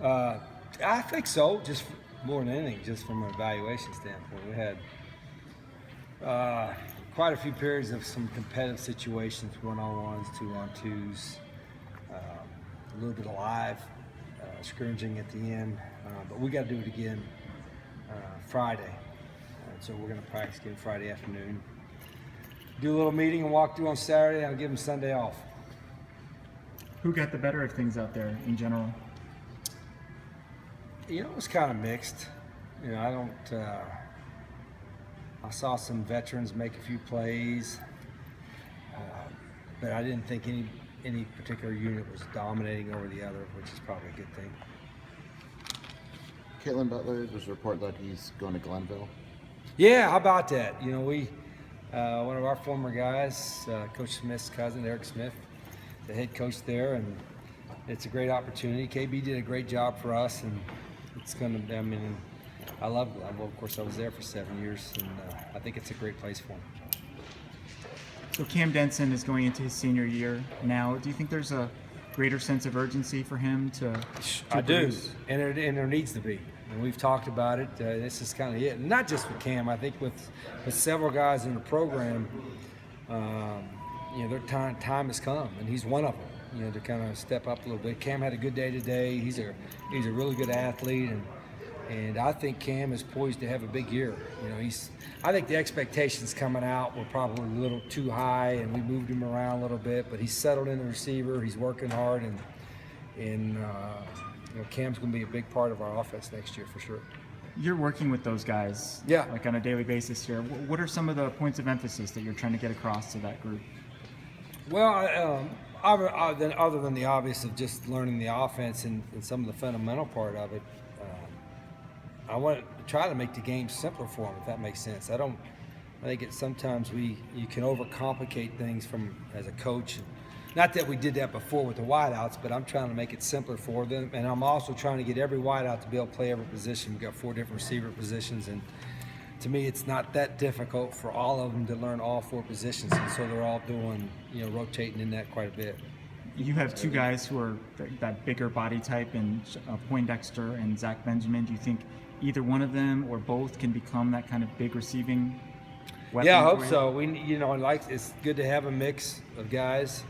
I think so, just more than anything, just from an evaluation standpoint. We had quite a few periods of some competitive situations, one-on-ones, two-on-twos, a little bit of live scrimmaging at the end, but we got to do it again Friday. So we're going to practice again Friday afternoon. Do a little meeting and walk through on Saturday, and I'll give them Sunday off. Who got the better of things out there in general? You know, it was kind of mixed. You know, I saw some veterans make a few plays, but I didn't think any particular unit was dominating over the other, which is probably a good thing. Caitlin Butler, there's a report that he's going to Glenville. Yeah, how about that? You know, one of our former guys, Coach Smith's cousin, Eric Smith, the head coach there, and it's a great opportunity. KB did a great job for us, and it's going to, I mean, I love Glenville. Of course, I was there for 7 years, and I think it's a great place for him. So Cam Denson is going into his senior year now. Do you think there's a greater sense of urgency for him to I do, produce? and there needs to be. And we've talked about it. This is kind of it. And not just with Cam. I think with several guys in the program, you know, their time has come, and he's one of them. You know, to kind of step up a little bit. Cam had a good day today. He's a really good athlete, and I think Cam is poised to have a big year. You know, I think the expectations coming out were probably a little too high, and we moved him around a little bit. But he's settled in the receiver. He's working hard, and you know, Cam's going to be a big part of our offense next year for sure. You're working with those guys, Yeah, like on a daily basis here. What are some of the points of emphasis that you're trying to get across to that group? Well, other than the obvious of just learning the offense and some of the fundamental part of it, I want to try to make the game simpler for them, if that makes sense. I think sometimes you can overcomplicate things as a coach. Not that we did that before with the wideouts, but I'm trying to make it simpler for them, and I'm also trying to get every wideout to be able to play every position. We've got 4 different receiver positions, and to me, it's not that difficult for all of them to learn all 4 positions, and so they're all doing, you know, rotating in that quite a bit. You have 2 guys who are that bigger body type, and Poindexter and Zach Benjamin. Do you think either one of them or both can become that kind of big receiving weapon? Yeah, I hope so. It's good to have a mix of guys.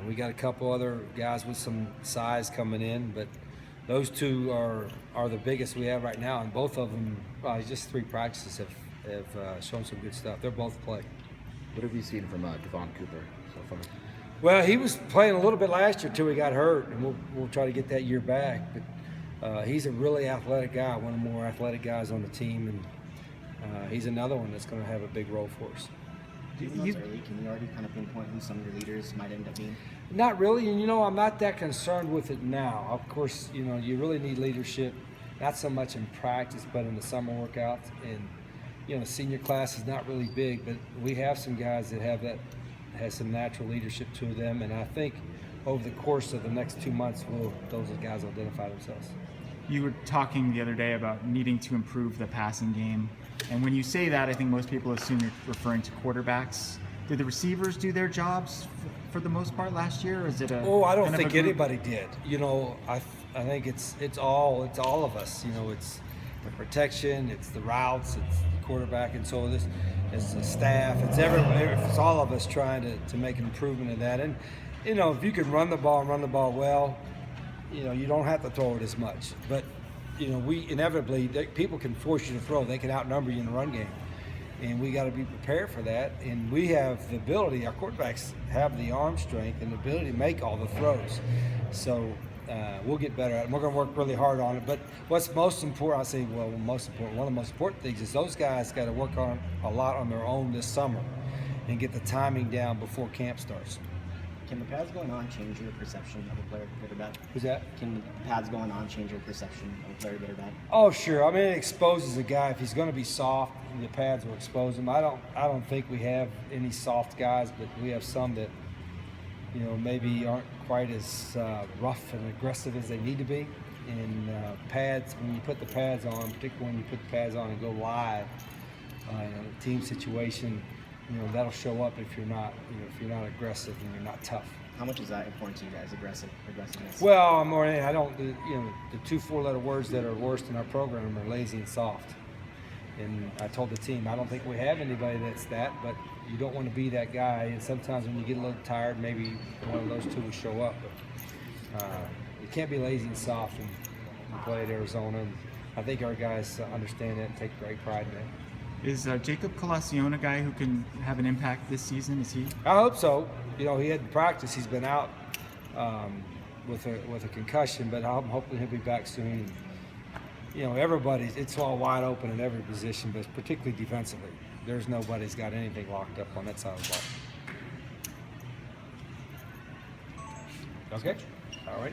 We got a couple other guys with some size coming in, but those 2 are the biggest we have right now, and both of them, just 3 practices have shown some good stuff. They're both play. What have you seen from Devon Cooper so far? Well, he was playing a little bit last year till he got hurt, and we'll try to get that year back. But he's a really athletic guy, one of the more athletic guys on the team, and he's another one that's going to have a big role for us. Can you already kind of pinpoint who some of your leaders might end up being? Not really, and you know, I'm not that concerned with it now. Of course, you know, you really need leadership, not so much in practice, but in the summer workouts. And you know, the senior class is not really big, but we have some guys that has some natural leadership to them, and I think over the course of the next 2 months, those guys will identify themselves. You were talking the other day about needing to improve the passing game. And when you say that, I think most people assume you're referring to quarterbacks. Did the receivers do their jobs for the most part last year, or is it I don't think anybody did. You know, I think it's all of us. You know, it's the protection, it's the routes, it's the quarterback, and so this is the staff. It's all of us trying to make an improvement in that. And you know, if you can run the ball well, you know, you don't have to throw it as much. But you know, people can force you to throw. They can outnumber you in the run game, and we got to be prepared for that. And we have the ability. Our quarterbacks have the arm strength and the ability to make all the throws. So we'll get better at it. We're going to work really hard on it. But what's most important, one of the most important things is those guys got to work on a lot on their own this summer and get the timing down before camp starts. Can the pads going on change your perception of a player, good or bad? Who's that? Can the pads going on change your perception of a player, good or bad? Oh, sure. I mean, it exposes a guy. If he's going to be soft, the pads will expose him. I don't think we have any soft guys, but we have some that, you know, maybe aren't quite as rough and aggressive as they need to be. And pads, when you put the pads on, particularly when you put the pads on and go live in a team situation, you know, that'll show up if you're not aggressive and you're not tough. How much is that important to you guys? Aggressiveness. Well, I don't. The 2 4-letter words that are worst in our program are lazy and soft. And I told the team, I don't think we have anybody that's that, but you don't want to be that guy. And sometimes when you get a little tired, maybe one of those 2 will show up. But you can't be lazy and soft and play at Arizona. And I think our guys understand that and take great pride in that. Is Jacob Colacion a guy who can have an impact this season? Is he? I hope so. He hadn't practiced. He's been out with a concussion, but I'm hoping he'll be back soon. It's all wide open in every position, but particularly defensively. There's nobody's got anything locked up on that side of the ball. Okay? All right.